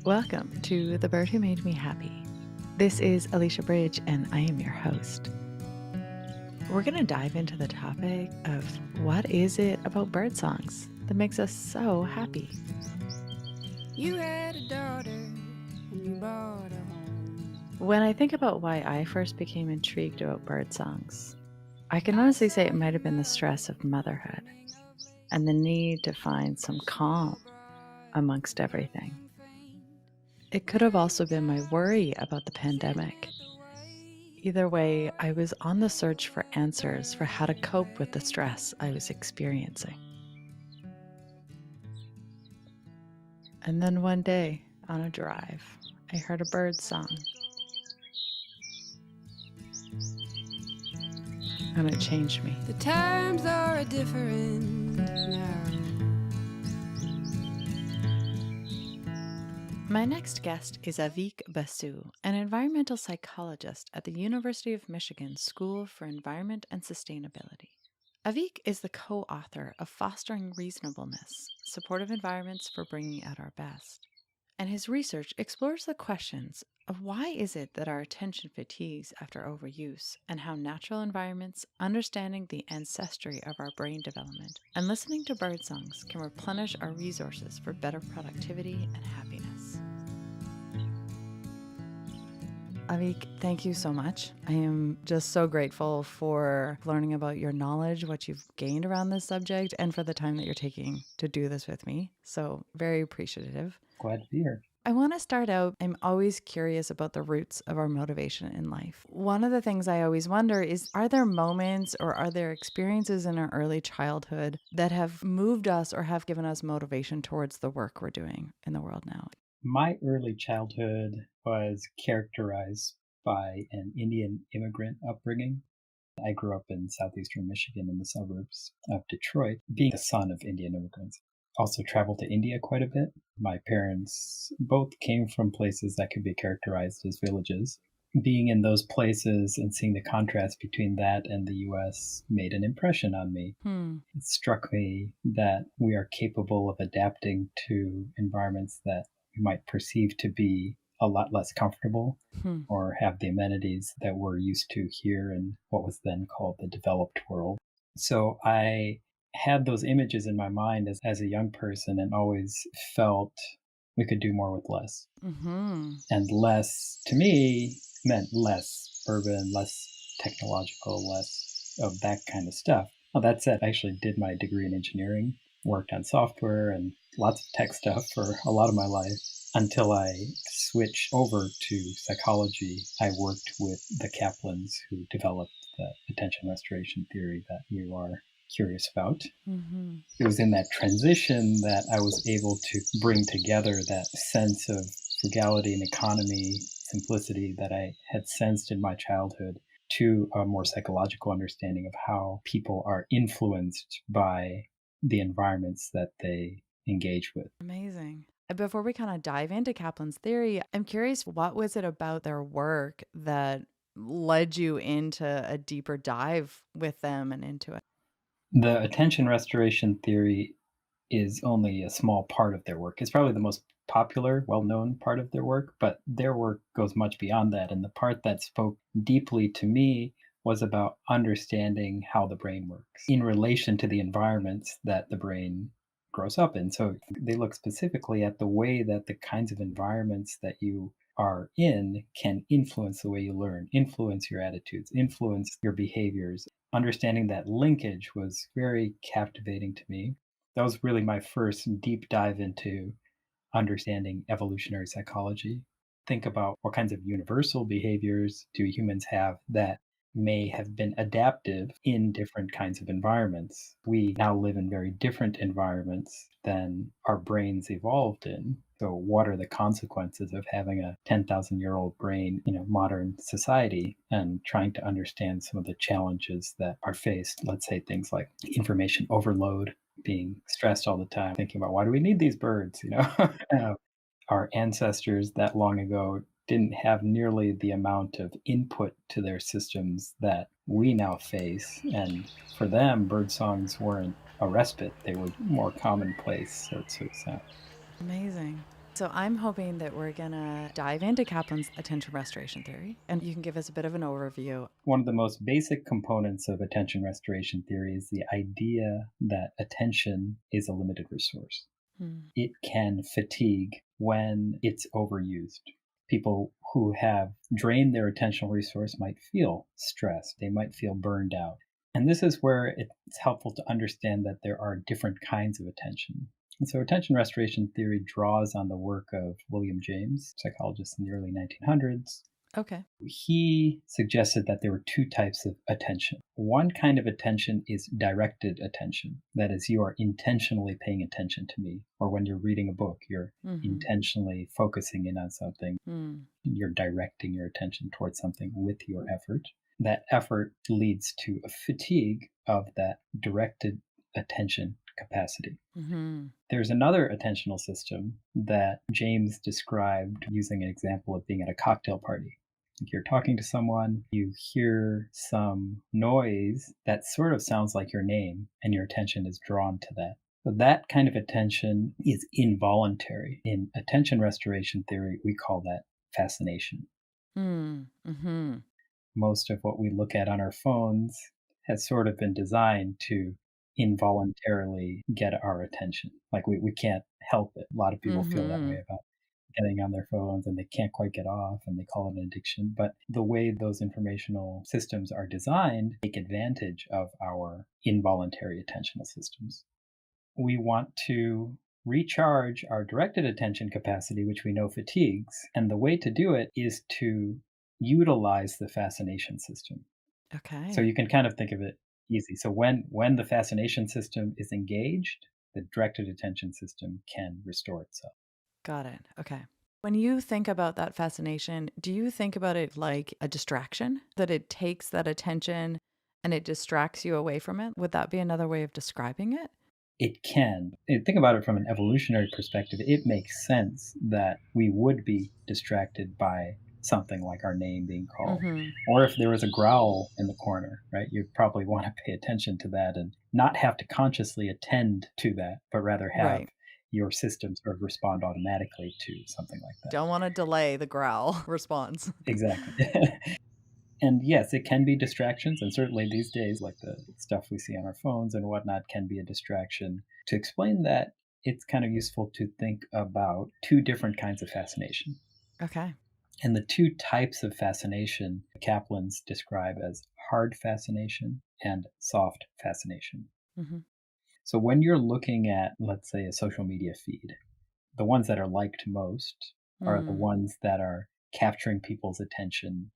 Welcome to The Bird Who Made Me Happy. This is Alicia Bridge, and I am your host. We're going to dive into the topic of what is it about bird songs that makes us so happy? You had a daughter and you brought her home. When I think about why I first became intrigued about bird songs, I can honestly say it might have been the stress of motherhood and the need to find some calm amongst everything. It could have also been my worry about the pandemic. Either way, I was on the search for answers for how to cope with the stress I was experiencing. And then one day, on a drive, I heard a bird song. And it changed me. The times are different now. My next guest is Avik Basu, an environmental psychologist at the University of Michigan School for Environment and Sustainability. Avik is the co-author of Fostering Reasonableness, Supportive Environments for Bringing Out Our Best. And his research explores the questions of why is it that our attention fatigues after overuse, and how natural environments, understanding the ancestry of our brain development, and listening to bird songs can replenish our resources for better productivity and happiness. Avik, thank you so much. I am just so grateful for learning about your knowledge, what you've gained around this subject, and for the time that you're taking to do this with me. So very appreciative. Glad to be here. I want to start out, I'm always curious about the roots of our motivation in life. One of the things I always wonder is, are there moments or are there experiences in our early childhood that have moved us or have given us motivation towards the work we're doing in the world now? My early childhood was characterized by an Indian immigrant upbringing. I grew up in southeastern Michigan in the suburbs of Detroit, being the son of Indian immigrants. Also traveled to India quite a bit. My parents both came from places that could be characterized as villages. Being in those places and seeing the contrast between that and the US made an impression on me. It struck me that we are capable of adapting to environments that we might perceive to be a lot less comfortable or have the amenities that we're used to here in what was then called the developed world. So I had those images in my mind as a young person and always felt we could do more with less. And less, to me, meant less urban, less technological, less of that kind of stuff. Well, that said, I actually did my degree in engineering, worked on software and lots of tech stuff for a lot of my life. Until I switched over to psychology, I worked with the Kaplans who developed the attention restoration theory that you are curious about. It was in that transition that I was able to bring together that sense of frugality and economy, simplicity that I had sensed in my childhood to a more psychological understanding of how people are influenced by the environments that they engage with. Amazing. Before we kind of dive into Kaplan's theory, I'm curious, what was it about their work that led you into a deeper dive with them and into it? The attention restoration theory is only a small part of their work. It's probably the most popular, well-known part of their work, but their work goes much beyond that. And the part that spoke deeply to me was about understanding how the brain works in relation to the environments that the brain grows up in. So they look specifically at the way that the kinds of environments that you are in can influence the way you learn, influence your attitudes, influence your behaviors. Understanding that linkage was very captivating to me. That was really my first deep dive into understanding evolutionary psychology. Think about what kinds of universal behaviors do humans have that may have been adaptive in different kinds of environments. We now live in very different environments than our brains evolved in. So what are the consequences of having a 10,000-year-old brain in a modern society and trying to understand some of the challenges that are faced? Let's say things like information overload, being stressed all the time, thinking about why do we need these birds, Our ancestors that long ago didn't have nearly the amount of input to their systems that we now face. And for them, bird songs weren't a respite. They were more commonplace. So Amazing. So I'm hoping that we're going to dive into Kaplan's attention restoration theory, and you can give us a bit of an overview. One of the most basic components of attention restoration theory is the idea that attention is a limited resource. It can fatigue when it's overused. People who have drained their attentional resource might feel stressed, they might feel burned out. And this is where it's helpful to understand that there are different kinds of attention. And so attention restoration theory draws on the work of William James, psychologist in the early 1900s. Okay. He suggested that there were two types of attention. One kind of attention is directed attention. That is, you are intentionally paying attention to me. Or when you're reading a book, you're intentionally focusing in on something. You're directing your attention towards something with your effort. That effort leads to a fatigue of that directed attention capacity. There's another attentional system that James described using an example of being at a cocktail party. If you're talking to someone, you hear some noise that sort of sounds like your name, and your attention is drawn to that. So that kind of attention is involuntary. In attention restoration theory, we call that fascination. Most of what we look at on our phones has sort of been designed to involuntarily get our attention. Like we can't help it. A lot of people feel that way about getting on their phones, and they can't quite get off, and they call it an addiction. But the way those informational systems are designed take advantage of our involuntary attentional systems. We want to recharge our directed attention capacity, which we know fatigues, and the way to do it is to utilize the fascination system. Okay. So you can kind of think of it easy. So when the fascination system is engaged, the directed attention system can restore itself. Got it. Okay. When you think about that fascination, do you think about it like a distraction? That it takes that attention and it distracts you away from it? Would that be another way of describing it? It can. Think about it from an evolutionary perspective. It makes sense that we would be distracted by something like our name being called. Or if there was a growl in the corner, right? You'd probably want to pay attention to that and not have to consciously attend to that, but rather have your system sort of respond automatically to something like that. Don't want to delay the growl response. Exactly. And yes, it can be distractions. And certainly these days, like the stuff we see on our phones and whatnot, can be a distraction. To explain that, it's kind of useful to think about two different kinds of fascination. Okay. And the two types of fascination Kaplan's describe as hard fascination and soft fascination. So when you're looking at, let's say, a social media feed, the ones that are liked most are the ones that are capturing people's attention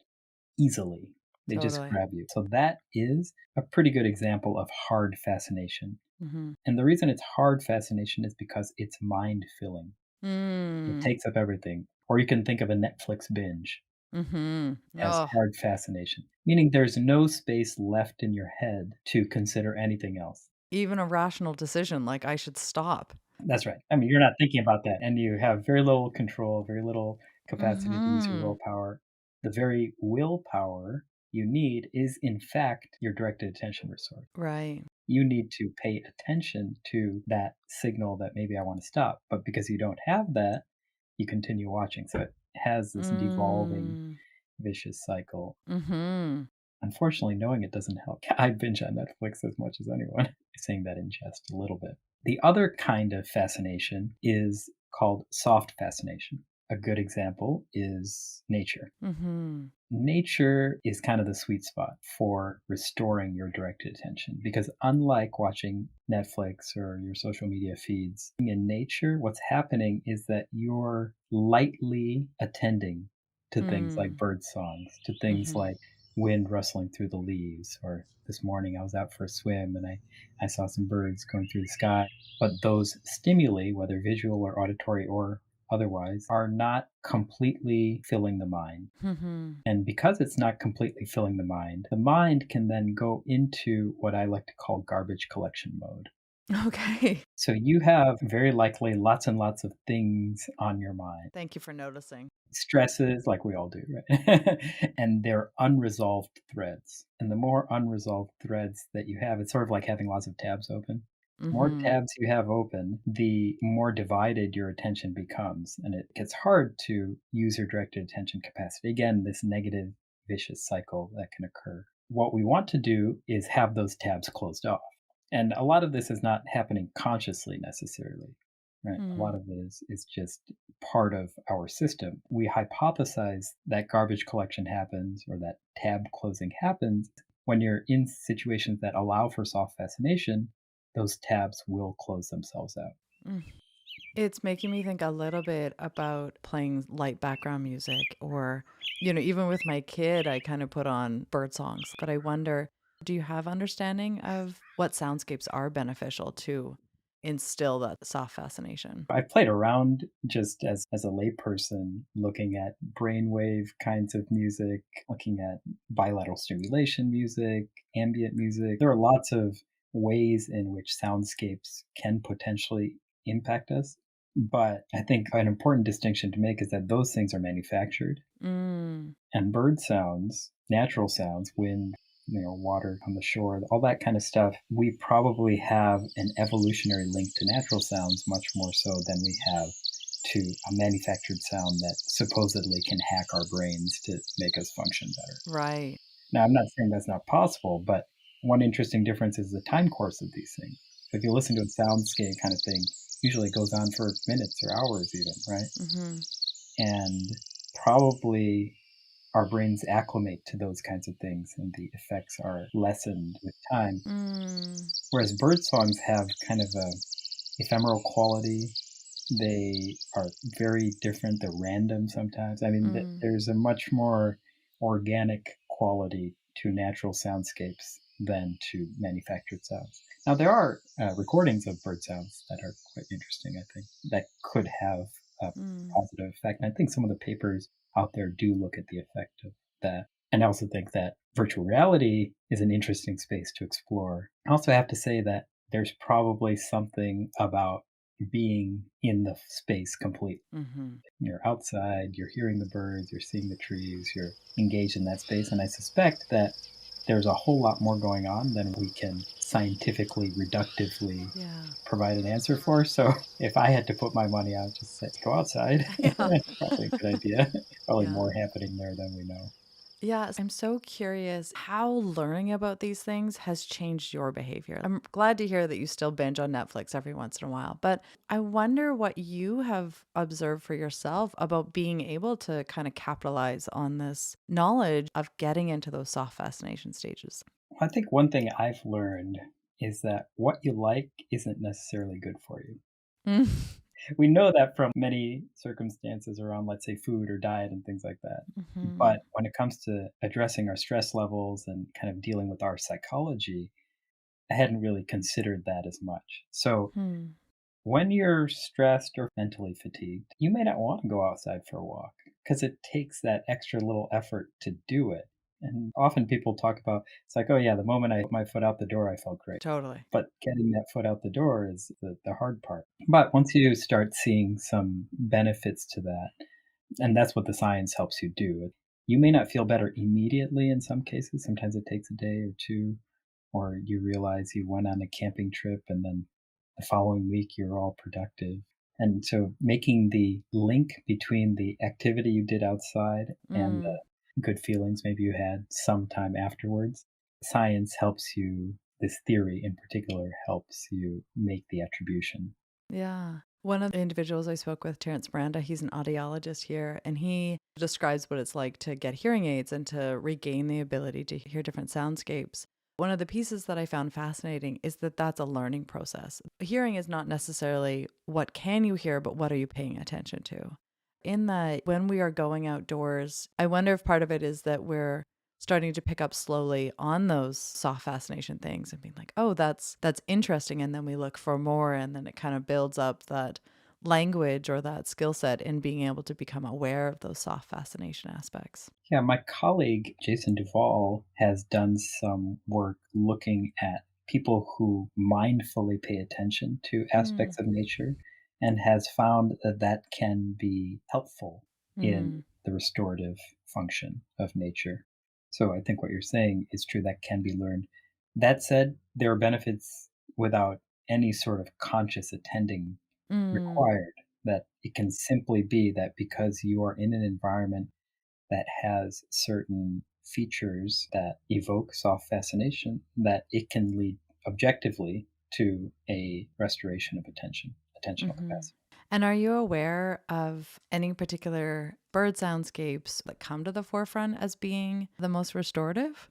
easily. They just grab you. So that is a pretty good example of hard fascination. And the reason it's hard fascination is because it's mind-filling. It takes up everything. Or you can think of a Netflix binge as hard fascination, meaning there's no space left in your head to consider anything else. Even a rational decision, like I should stop. That's right. I mean, you're not thinking about that, and you have very little control, very little capacity to use your willpower. The very willpower you need is, in fact, your directed attention resource. Right. You need to pay attention to that signal that maybe I want to stop. But because you don't have that, you continue watching. So it has this devolving, vicious cycle. Unfortunately, knowing it doesn't help. I binge on Netflix as much as anyone. I'm saying that in jest a little bit. The other kind of fascination is called soft fascination. A good example is nature. Nature is kind of the sweet spot for restoring your directed attention because unlike watching Netflix or your social media feeds, in nature, what's happening is that you're lightly attending to things like bird songs, to things like wind rustling through the leaves. Or this morning I was out for a swim and I saw some birds going through the sky. But those stimuli, whether visual or auditory or otherwise, are not completely filling the mind. And because it's not completely filling the mind can then go into what I like to call garbage collection mode. Okay. So you have very likely lots and lots of things on your mind. Thank you for noticing. Stresses, like we all do, right? And they're unresolved threads. And the more unresolved threads that you have, it's sort of like having lots of tabs open. More Mm-hmm. tabs you have open, the more divided your attention becomes, and it gets hard to use your directed attention capacity. Again, this negative vicious cycle that can occur. What we want to do is have those tabs closed off. And a lot of this is not happening consciously necessarily, right? A lot Mm. of it is just part of our system. We hypothesize that garbage collection happens or that tab closing happens when you're in situations that allow for soft fascination. Those tabs will close themselves out. Mm. It's making me think a little bit about playing light background music or, even with my kid, I kind of put on bird songs. But I wonder, do you have understanding of what soundscapes are beneficial to instill that soft fascination? I played around just as a layperson, looking at brainwave kinds of music, looking at bilateral stimulation music, ambient music. There are lots of ways in which soundscapes can potentially impact us. But I think an important distinction to make is that those things are manufactured. Mm, And bird sounds, natural sounds, wind, water on the shore, all that kind of stuff, we probably have an evolutionary link to natural sounds much more so than we have to a manufactured sound that supposedly can hack our brains to make us function better. right. Now, I'm not saying that's not possible, but one interesting difference is the time course of these things. So if you listen to a soundscape kind of thing, usually it goes on for minutes or hours even, right? Mm-hmm. And probably our brains acclimate to those kinds of things and the effects are lessened with time. Mm, Whereas bird songs have kind of a ephemeral quality. They are very different. They're random sometimes. I mean, mm, there's a much more organic quality to natural soundscapes than to manufactured sounds. Now, there are recordings of bird sounds that are quite interesting, I think, that could have a mm. positive effect. And I think some of the papers out there do look at the effect of that. And I also think that virtual reality is an interesting space to explore. I also have to say that there's probably something about being in the space completely. Mm-hmm. You're outside, you're hearing the birds, you're seeing the trees, you're engaged in that space. And I suspect that there's a whole lot more going on than we can scientifically, reductively Yeah. provide an answer for. So if I had to put my money out, just say, go outside. Yeah. Probably a good idea. Probably Yeah. more happening there than we know. Yes, I'm so curious how learning about these things has changed your behavior. I'm glad to hear that you still binge on Netflix every once in a while, but I wonder what you have observed for yourself about being able to kind of capitalize on this knowledge of getting into those soft fascination stages. I think one thing I've learned is that what you like isn't necessarily good for you. Mm. We know that from many circumstances around, let's say, food or diet and things like that. Mhm. But when it comes to addressing our stress levels and kind of dealing with our psychology, I hadn't really considered that as much. So Hmm. when you're stressed or mentally fatigued, you may not want to go outside for a walk because it takes that extra little effort to do it. And often people talk about it's like, oh, yeah, the moment I put my foot out the door, I felt great. Totally. But getting that foot out the door is the hard part. But once you start seeing some benefits to that, and that's what the science helps you do, you may not feel better immediately in some cases. Sometimes it takes a day or two, or you realize you went on a camping trip and then the following week you're all productive. And so making the link between the activity you did outside and Mm. the good feelings maybe you had sometime afterwards, science helps you, this theory in particular helps you make the attribution. Yeah. One of the individuals I spoke with, Terrence Miranda, he's an audiologist here, and he describes what it's like to get hearing aids and to regain the ability to hear different soundscapes. One of the pieces that I found fascinating is that that's a learning process. Hearing is not necessarily what can you hear, but what are you paying attention to? In that, when we are going outdoors, I wonder if part of it is that we're starting to pick up slowly on those soft fascination things and being like, oh, that's interesting. And then we look for more, and then it kind of builds up that language or that skill set in being able to become aware of those soft fascination aspects. Yeah, my colleague Jason Duvall has done some work looking at people who mindfully pay attention to Mm, aspects of nature and has found that that can be helpful in mm, the restorative function of nature. So I think what you're saying is true, that can be learned. That said, there are benefits without any sort of conscious attending Mm. required, that it can simply be that because you are in an environment that has certain features that evoke soft fascination, that it can lead objectively to a restoration of attentional Hmm. capacity. And are you aware of any particular bird soundscapes that come to the forefront as being the most restorative?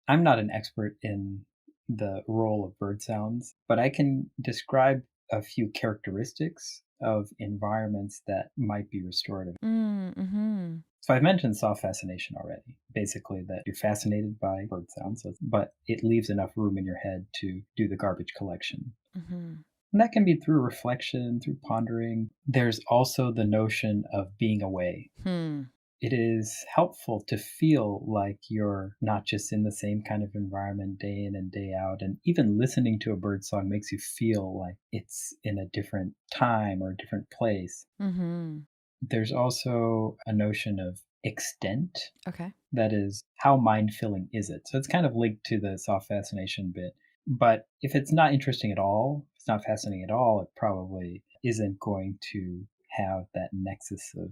I'm not an expert in the role of bird sounds, but I can describe a few characteristics of environments that might be restorative. Mm-hmm. So I've mentioned soft fascination already. Basically, that you're fascinated by bird sounds, but it leaves enough room in your head to do the garbage collection. Mm-hmm. And that can be through reflection, through pondering. There's also the notion of being away. Hmm. It is helpful to feel like you're not just in the same kind of environment day in and day out. And even listening to a bird song makes you feel like it's in a different time or a different place. Mm-hmm. There's also a notion of extent. Okay. That is, how mind filling is it? So it's kind of linked to the soft fascination bit. But if it's not interesting at all, if it's not fascinating at all, it probably isn't going to have that nexus of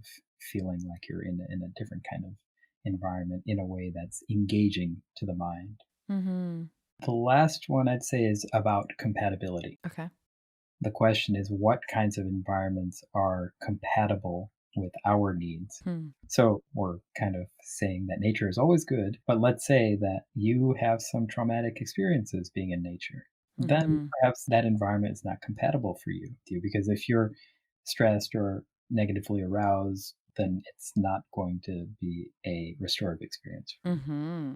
feeling like you're in a different kind of environment in a way that's engaging to the mind. Mm-hmm. The last one I'd say is about compatibility. Okay. The question is, what kinds of environments are compatible with our needs? Hmm. So we're kind of saying that nature is always good, but let's say that you have some traumatic experiences being in nature. Then Mm-hmm. perhaps that environment is not compatible for you, because if you're stressed or negatively aroused, then it's not going to be a restorative experience for you. Mm-hmm.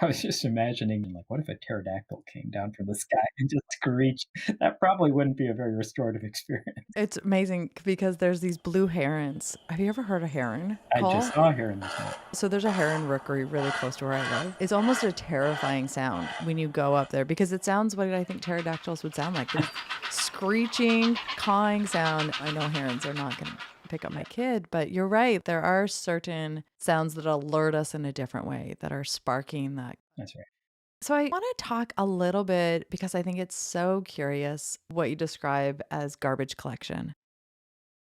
I was just imagining, like, what if a pterodactyl came down from the sky and just screeched? That probably wouldn't be a very restorative experience. It's amazing because there's these blue herons. Have you ever heard a heron I call? just saw here in this moment. So there's a heron rookery really close to where I live. It's almost a terrifying sound when you go up there because it sounds what I think pterodactyls would sound like. This screeching, cawing sound. I know herons are not going to pick up my kid, but you're right. There are certain sounds that alert us in a different way that are sparking that. That's right. So I want to talk a little bit because I think it's so curious what you describe as garbage collection.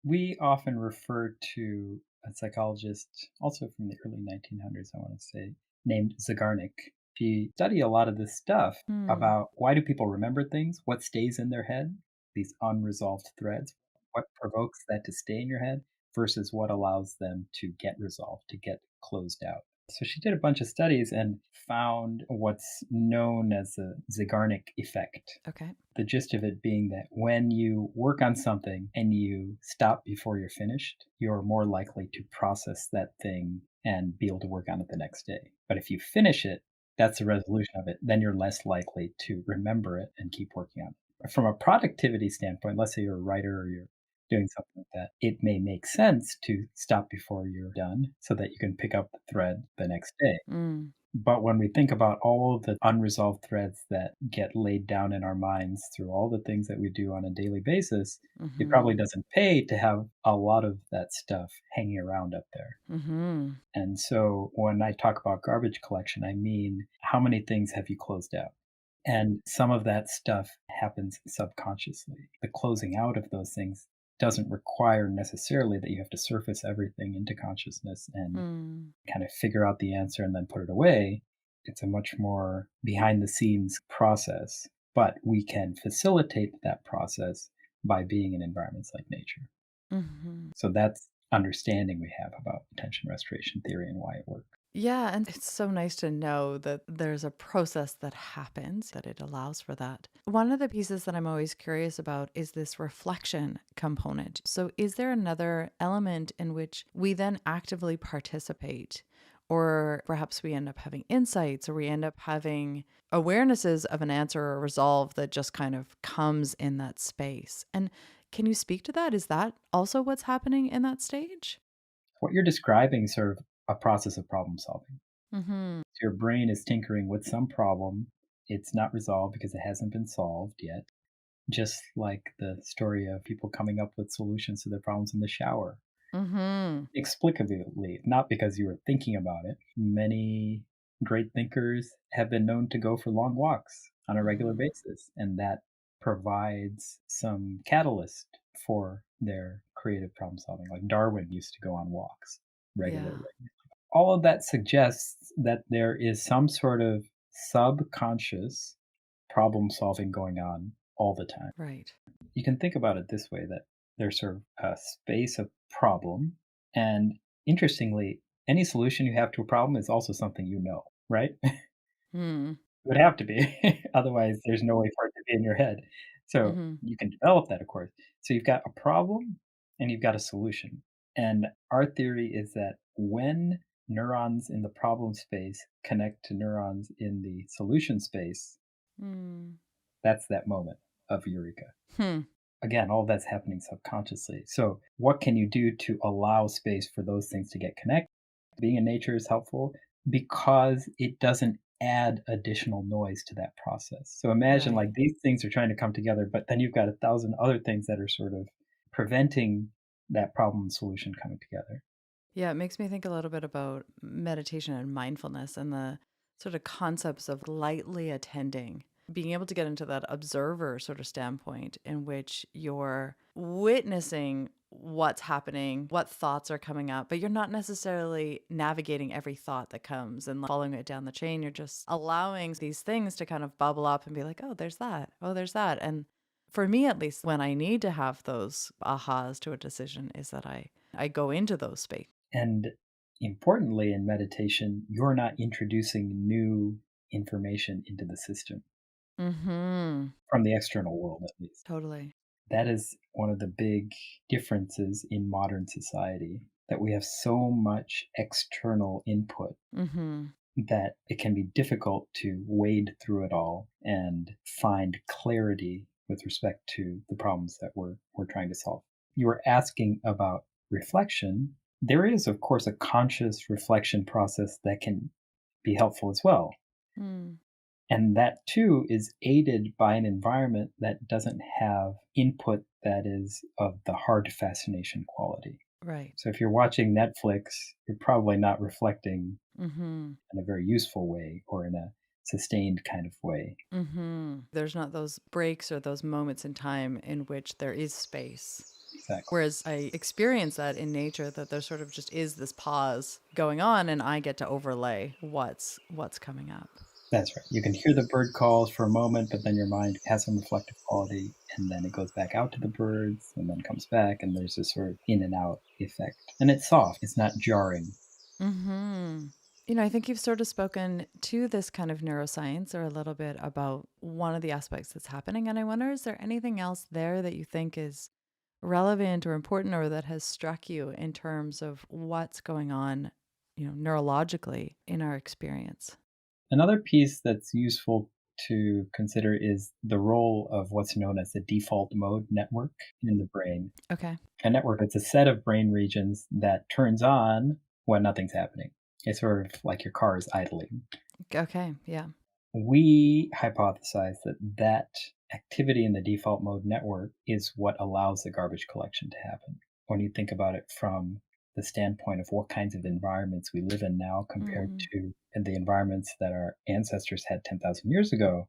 We often refer to a psychologist, also from the early 1900s, I want to say, named Zygarnik. She studied a lot of this stuff Hmm. about why do people remember things, what stays in their head, these unresolved threads, what provokes that to stay in your head versus what allows them to get resolved, to get closed out. So she did a bunch of studies and found what's known as the Zygarnik effect. Okay. The gist of it being that when you work on something and you stop before you're finished, you're more likely to process that thing and be able to work on it the next day. But if you finish it, that's the resolution of it, then you're less likely to remember it and keep working on it. From a productivity standpoint, let's say you're a writer or you're doing something like that, it may make sense to stop before you're done so that you can pick up the thread the next day. Mm. But when we think about all of the unresolved threads that get laid down in our minds through all the things that we do on a daily basis, it probably Mm-hmm. doesn't pay to have a lot of that stuff hanging around up there. Mm-hmm. And so when I talk about garbage collection, I mean, how many things have you closed out? And some of that stuff happens subconsciously. The closing out of those things doesn't require necessarily that you have to surface everything into consciousness and Mm. kind of figure out the answer and then put it away. It's a much more behind the scenes process, but we can facilitate that process by being in environments like nature. Mm-hmm. So that's understanding we have about attention restoration theory and why it works. Yeah, and it's so nice to know that there's a process that happens, that it allows for that. One of the pieces that I'm always curious about is this reflection component. So, is there another element in which we then actively participate? Or perhaps we end up having insights, or we end up having awarenesses of an answer or a resolve that just kind of comes in that space. And can you speak to that? Is that also what's happening in that stage? What you're describing is sort of a process of problem solving. Mm-hmm. So your brain is tinkering with some problem. It's not resolved because it hasn't been solved yet. Just like the story of people coming up with solutions to their problems in the shower. Mm-hmm. Explicably, not because you were thinking about it. Many great thinkers have been known to go for long walks on a regular Mm. basis, and that provides some catalyst for their creative problem solving. Like Darwin used to go on walks regularly. Yeah. All of that suggests that there is some sort of subconscious problem solving going on all the time. Right. You can think about it this way, that there's sort of a space of problem. And interestingly, any solution you have to a problem is also something you know, right? Hmm. It would have to be. Otherwise, there's no way for it to be in your head. So Mm-hmm. you can develop that, of course. So you've got a problem and you've got a solution. And our theory is that when neurons in the problem space connect to neurons in the solution space, Mm. that's that moment of eureka. Hmm. Again, all that's happening subconsciously. So, what can you do to allow space for those things to get connected? Being in nature is helpful because it doesn't add additional noise to that process. So, imagine Right. like these things are trying to come together, but then you've got 1,000 other things that are sort of preventing that problem and solution coming together. Yeah, it makes me think a little bit about meditation and mindfulness and the sort of concepts of lightly attending, being able to get into that observer sort of standpoint in which you're witnessing what's happening, what thoughts are coming up, but you're not necessarily navigating every thought that comes and following it down the chain. You're just allowing these things to kind of bubble up and be like, oh, there's that. Oh, there's that. And for me, at least, when I need to have those ahas to a decision, is that I go into those spaces. And importantly, in meditation, you're not introducing new information into the system Mhm. from the external world, at least. Totally. That is one of the big differences in modern society, that we have so much external input Mhm. that it can be difficult to wade through it all and find clarity with respect to the problems that we're trying to solve. You were asking about reflection. There is, of course, a conscious reflection process that can be helpful as well. Mm. And that too is aided by an environment that doesn't have input that is of the hard fascination quality. Right. So if you're watching Netflix, you're probably not reflecting Mhm. in a very useful way or in a sustained kind of way. Mhm. There's not those breaks or those moments in time in which there is space. Exactly. Whereas I experience that in nature, that there sort of just is this pause going on and I get to overlay what's coming up. That's right. You can hear the bird calls for a moment, but then your mind has some reflective quality, and then it goes back out to the birds, and then comes back, and there's this sort of in and out effect. And it's soft, it's not jarring. Mhm. I think you've sort of spoken to this kind of neuroscience or a little bit about one of the aspects that's happening. And I wonder, is there anything else there that you think is relevant or important or that has struck you in terms of what's going on, neurologically in our experience? Another piece that's useful to consider is the role of what's known as the default mode network in the brain. Okay. A network, it's a set of brain regions that turns on when nothing's happening. It's sort of like your car is idling. Okay. Yeah. We hypothesize that that activity in the default mode network is what allows the garbage collection to happen. When you think about it from the standpoint of what kinds of environments we live in now compared Mm. to the environments that our ancestors had 10,000 years ago,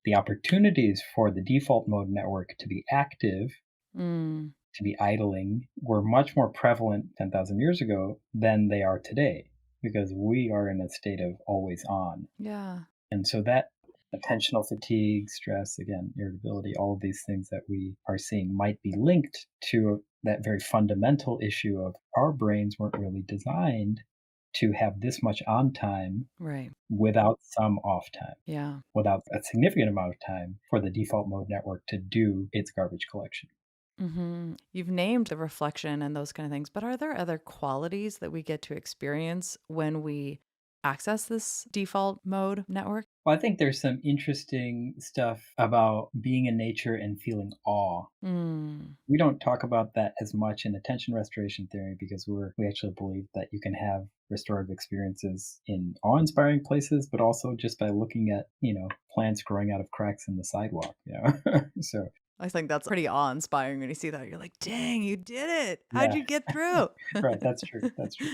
the opportunities for the default mode network to be active, Mm. to be idling, were much more prevalent 10,000 years ago than they are today, because we are in a state of always on. Yeah. And so that attentional fatigue, stress, again, irritability, all of these things that we are seeing might be linked to that very fundamental issue of our brains weren't really designed to have this much on time Right. without some off time, Yeah. without a significant amount of time for the default mode network to do its garbage collection. You've named the reflection and those kind of things, but are there other qualities that we get to experience when we access this default mode network? Well, I think there's some interesting stuff about being in nature and feeling awe. Mm. We don't talk about that as much in attention restoration theory because we actually believe that you can have restorative experiences in awe-inspiring places, but also just by looking at, plants growing out of cracks in the sidewalk. So, I think that's pretty awe-inspiring when you see that. You're like, dang, you did it. How'd yeah, you get through? right, that's true, that's true.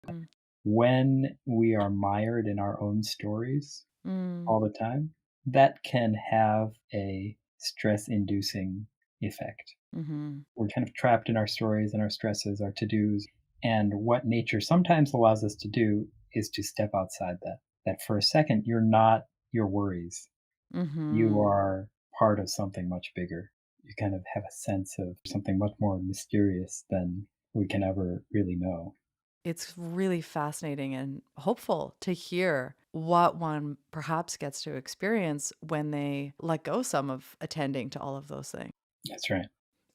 Mm. When we are mired in our own stories Mm. all the time, that can have a stress-inducing effect. Mm-hmm. We're kind of trapped in our stories and our stresses, our to-dos. And what nature sometimes allows us to do is to step outside that. That for a second, you're not your worries. You Mm-hmm. are part of something much bigger. You kind of have a sense of something much more mysterious than we can ever really know. It's really fascinating and hopeful to hear what one perhaps gets to experience when they let go some of attending to all of those things. That's right.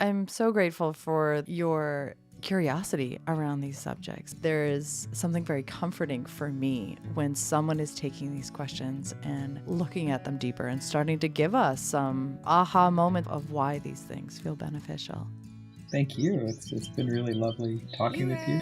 I'm so grateful for your curiosity around these subjects. There is something very comforting for me when someone is taking these questions and looking at them deeper and starting to give us some aha moment of why these things feel beneficial. Thank you. It's been really lovely talking with you.